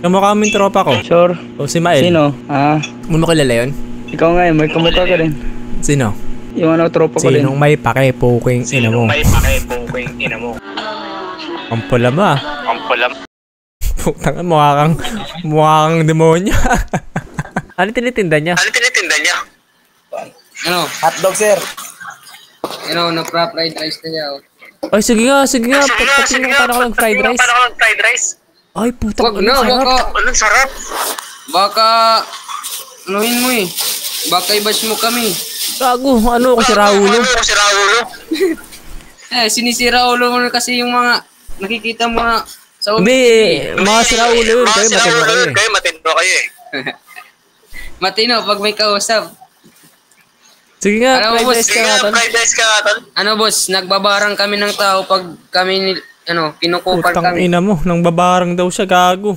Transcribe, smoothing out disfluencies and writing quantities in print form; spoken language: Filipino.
Kamukha mo yung tropa ko. Sure. O si Mael. Sino? Mo kilala yun? Ikaw nga may kamukha ka rin. Sino? Yung tropa ko din. Sinong may pake, puking ina mo. Ang pula ba? Putang, mukha kang demonyo. Ano tinitinda niya? Ano? Hotdog, sir. Ano, fried rice na niya. Ay, sige nga. Patingin ko paano ko ng fried rice. Ay, putang, Anong sarap? Baka, anuhin mo eh. Baka i-bash mo kami. Gago, ano ako si Raulo? Sinisira ulo mo kasi yung mga nakikita mo na sa Hindi, mga si Raulo yun. Kayo matino kayo eh. Matino, pag may kausap. Sige nga, fried rice ka nga, tol. Ano, boss, nagbabarang kami ng tao pag kami, kinukupal Putang kami. ina mo, nang babarang daw siya, gago.